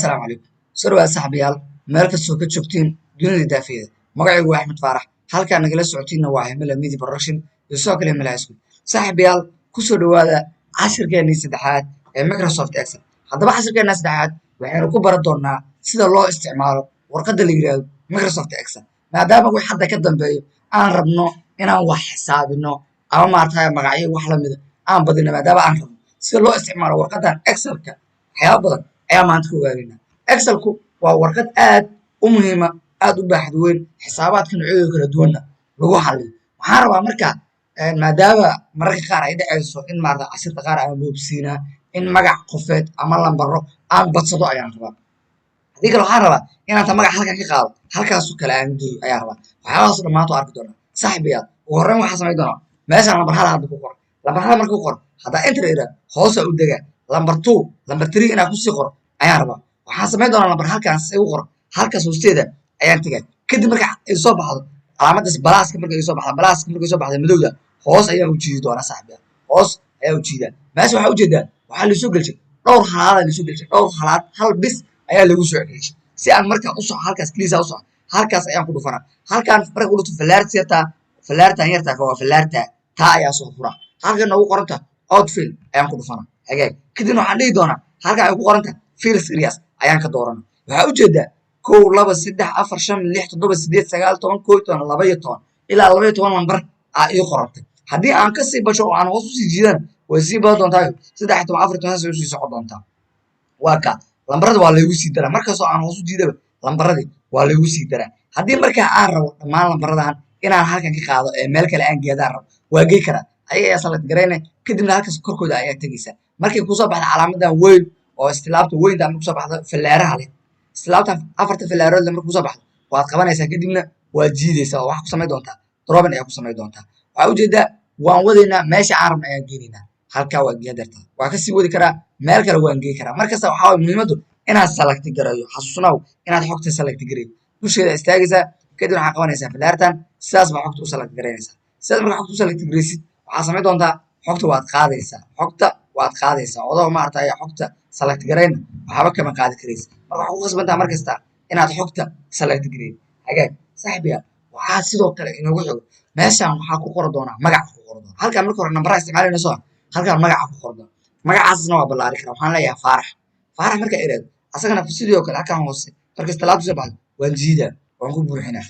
السلام عليكم سروا صاحبيال meel kastoo ka joogtiin dunida daafiyada magacaygu waa Axmed Faarax halka nagala socotiina waa Himila Media Production iyo soo kale Milaasku saaxiibayaal ku soo dhawaada cashirkeennii saddexaad ee Microsoft Excel haddaba cashirkeenna saddexaad waxaynu ku baran doonaa sida loo isticmaalo warqadda la yiraahdo Microsoft Excel maadaama wax hadda ka dambeeyo aan rabno inaan wax xisaabino ama maartay magacyo wax la mid ah aan badino maadaama aan rabno sida loo isticmaalo warqaddan Excelka waxyaabo badan ayaa maanta ku ogaanayna Excelku waa warqad aad u muhiima aad u baaxad weyn xisaabaadka noocyadooda kala duwanna lagu xalliyo waxaan rabaa marka maadaama mararka qaar ay dhacayso in maarta cashirta qaar aan boobsiinaa in magac qofeed ama lambaro aan badsado ayaan rabaa haddii kale waxaan rabaa inaan ta magac halkan ka qaado halkaasoo kale aan geeyo ayaan rabaa waxyaabahaas dhammaantood arki doonaa saaxiibayaal ugu horreyn waxaa samayn doonaa meeshaan lambar hal hadda ku qor lambar hal marka ku qor haddaa enter ira hoosa u degaa lambar 2 lambar 3 inaan kusii qoro ayaan rabaa waxaan samayn doonaa lambar halkaas igu qor halkaas hoosteeda ayaan tagay kadib marka ay soo baxdo calaamadaas balaaska marka ay soo baxdo madowda hoos ayaan u jiidi doonaa saaxiibayaal hoos ayaan u jiidaa meesha waxaa ujeedaa waxaa la soo gelchay dhowr halaad hal bis ayaa lagu soo celiyay si aan marka u soco halkaas kaliya u soco halkaas ayaan ku dhufanaa halkaan marka u dhufto falaarta yarta waa falaarta taa ayaa soo fura halkan ugu qoranta outfill ayaan ku dhufanaa hagaag kadib waxaan dhihi doonaa halkaan ay ku qoranta fill series ayaan ka dooranaa waxaa ujeedaa 1 2 3 4 5 6 7 8 9 10 11 12 ilaa 12 lambar ii qorantay haddii aan ka sii basho oo aan hoos u sii jiidana way sii badan doontaa 13 14 soo sii socon doontaa waa ka lambarada waa lagu sii daraa markaasoo aan hoos u jiidaba lambaradii waa lagu sii daraa haddii markaa aan rabo dhammaan lambaradan inaan halkan ka qaado ee meel kale aan geedaan rabo waa gey karaa ayaga ayaa select gareynay kadibna halkaas korkooda ayaa tegaysaa markay kusoo baxda calaamadan weyn oo istilaabta weynta ama kusoo baxda falaaraha leh istilaabta afarta falaarood markay kusoo baxdo waad qabanaysaa kadibna waad jiidaysaa oo waxaa ku samayn doontaa dropin ayaa ku samayn doontaa waxaa ujeedaa waan wadaynaa meesha aan rabna ayaan geenaynaa halkaa waa geedartaa waa ka sii wadi karaa meel kale waan geey karaa markasta waxaa waay muhiimaddu inaad select gareeyo xasuusnaaw inaad xogta select gareeyo dusheeda istaagaysaa kadib waxaa qabanaysaa falaartan sidaas baa xogta u select gareynaysaa sidaas markaa xogta u select gareysid waxaa samayn doontaa xogta waad qaadaysaa odoo maaragtay xogta select gareyna waxba kama qaadi karaysa marka waxaa ku khasbantaa markasta inaad xogta select gareeyo hagaag saaxiibayaal waxaa sidoo kale inoogu xigo meeshaan waxaa ku qori doonaa magaca ku qori doonaa halkaan marka hore nambaraha isticmaalayna soo halkaan magaca ku qori doonaa magacaasna waa ballaari karaa waxaan leeyahay faarax marka iraado asagana sidoo kale halkaan hoose markas talaabta soo baxdo waan jiidaa waan ku buuxinaa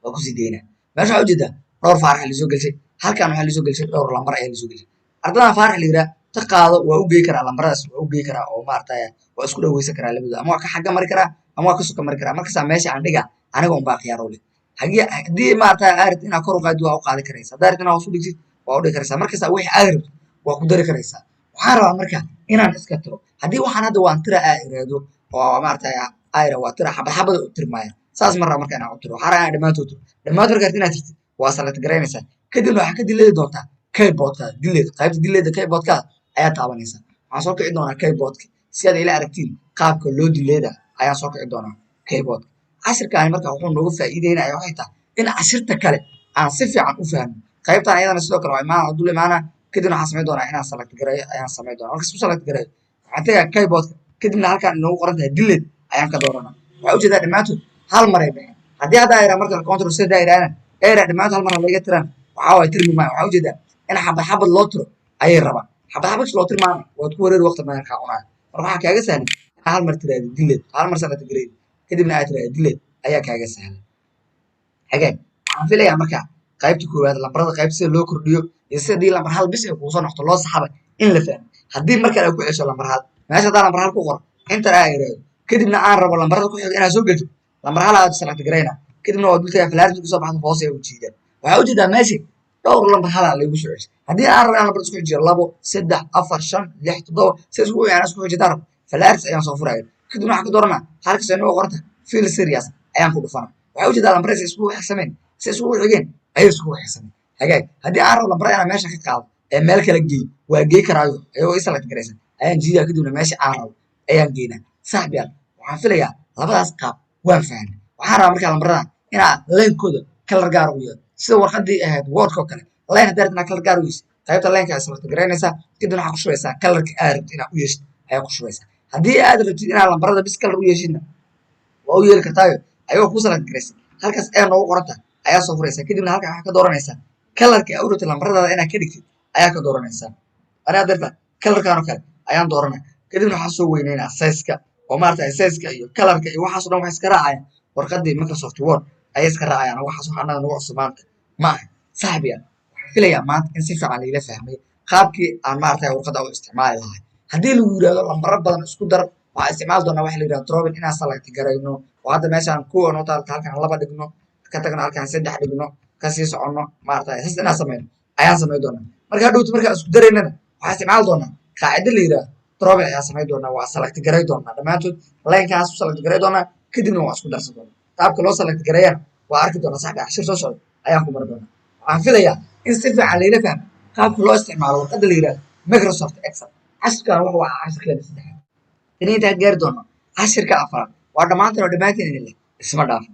waan ku sii deynaa meesha waxaa ujeedaa dhowr faarax la soo gelshay halkaan waxaa la soo gelshay dhowr lambar ayaa la soo gelshay ardadan faarax la yidhaha ta qaado waa u gey karaa lambaradaas waa u gey karaa oo maaragtay waa isku dhaweysan karaa labadooda ama waa ka xagga mari karaa ama waa ka soka mari karaa markasaa meesha aan dhigaa aniga unbaa khiyaaro leh haddii maaragtay aad rabtid inaad kor u qaadid waa u qaadi karaysaa haddaad rabtid inaad hoos u dhigtid waa u dhigi karaysaa markasta wixii aad rabtid waa ku dari karaysaa waxaan rabaa marka inaan iska tiro haddii waxaan hadda waan tira aa iraado oo maaragtay ayra waa tira xabada u tirmaaya saas mar raba marka inaan u tiro waxaan rabaa inaan dhammaantood tiro dhammaantood markaad inaad tirtid waa select garaynaysaa kadibna waxaa ka dileedi doontaa keyboardkaada qaybta dileeda keyboardkaada ayaa taabanaysaa waxaan soo kici doonaa keyboardka si aad ila aragtiin qaabka loo dileeda ayaan soo kici doonaa keyboardka cashirkaani marka wuxuu noogu faa'iideynaya waxay tahay in cashirta kale aan si fiican u fahmo qaybtan ayadana sidoo kale waa imaana dul imaana kadibna waxaan samayn doonaa inaan select gareeyo ayaan samayn doonaa markas u select gareeyo waxaan tegaa keyboardka kadibna halkaan inoogu qoran tahay delete ayaan ka dooranaa waxaa ujeedaa dhammaantood hal mar ay baxeen haddii hadda ayraa marka control c dairaana ayraa dhammaantood hal mar laga tiraan waxaa waay tirmi maayo waxaa ujeedaa in xabad loo tiro ayay rabaan xabad loo tirmaana waad ku wareeri waqti badan kaa cunaa marka waxaa kaaga sahlan inaa hal mar tiraahdo delete hal mar select gareeyo kadibna aad tiraahdo delete ayaa kaaga sahlan hagaag waxaan filayaa marka qaybta koowaad lambarada qayb sida loo kordhiyo iyo sidii lambar hal bis ay kugu soo noqdo loo saxaba in la fahmo haddii markale ay ku cesho lambar hal meesha haddaa lambar hal ku qoro intar aa iraado kadibna aan rabo lambarada ku xiga inaad soo gelto lambar hal aad select gareyna kadibna waa dultagaa falaarta kusoo baxdo hoos ay u jiidaan waxaa ujeedaa meesha dhowr lambar halaa lagu soo ceshay haddii aan rabo inaan lambar isku xijiyo 2 3 4 5 6 7 si isku aan isku xijitaan rabo falaarta ayaan soo furaya kadibna waxaan ka dooranaa halkaas inoo qoranta fill series ayaan ku dhufanaa waxaa ujeedaa lambarada isku xigsameen si isku xigeen ayay isku xigsameen hagaag haddii aan rabo lambarada inaan meesha ka qaado ee meel kala geey waa geey karaayo ayagoo i select garaysan ayaan jiidaa kadibna meesha aan rabo ayaan geynaa saaxiibayaal waxaan filayaa labadaas qaab waan fahnay waxaan rabaa markaa lambarada inaa leenkooda kalar gaar u yeelo sida warqadii ahayd wordka oo kale leen haddaad rabtid inaad kalar gaar u yeesho qaybta leenka aad select garaynaysaa kadibna waxaa ku shubaysaa kalarka aad rabtid inaad u yeeshid ayaa ku shubaysaa haddii aad rabtid inaad lambarada bis kalar u yeeshidna waa u yeeli kartaayo ayagoo ku select garaysan halkaas ee noogu qoranta ayaa soo furaysaa kadibna halkaa waxaa ka dooranaysaa kalarka aad u rabtid lambaradaada inaad ka dhigtid ayaa ka dooranaysaa aniga darta kalarkan oo kale ayaan dooranaya kadibna waxaa soo weyneynaa sizeka oo maaragtay sizeka iyo kalarka iyo waxaas oo dhan waxay iska raacayaan warqadii Microsoft Word ayay iska raacayaan waxaas wax annaga nagu cusub maanta ma aha saaxiibayaal waxaan filayaa maanta in si fiican laila fahmay qaabkii aan maaragtay warqadda u isticmaali lahay haddii lagu yidhahdo lambaro badan isku dar waxaa isticmaali doonaa waxa la yidhahdo drawing inaan select garayno oo hadda meeshaan kuwa noo taalta halkan 2 dhigno ka tagno halkan 3 dhigno kasii soconno maaragtay saas inaan sameyno ayaan samayn doonaa marka hadhowta markaan isku daraynana waxaa isticmaali doonaa qaacido la yidhahdo drawing ayaa samayn doonaa waa select garay doonaa dhammaantood linekaas u select garay doonaa kadibna waa isku darsan doonaa qaabka loo select gareeyana waa arki doonaa saxbi cashir soo socda ayaan ku mari doonaa waxaan filayaa in si fiican layla fahmo qaabka loo isticmaalo warqadda la yidhahdo Microsoft Excel cashirkan wuxuu ahaa cashirkeena saddexaad inay intaan gaari doono cashirka afraad waa dhammaantiin oo dhammaantiin idin leh isma dhaafo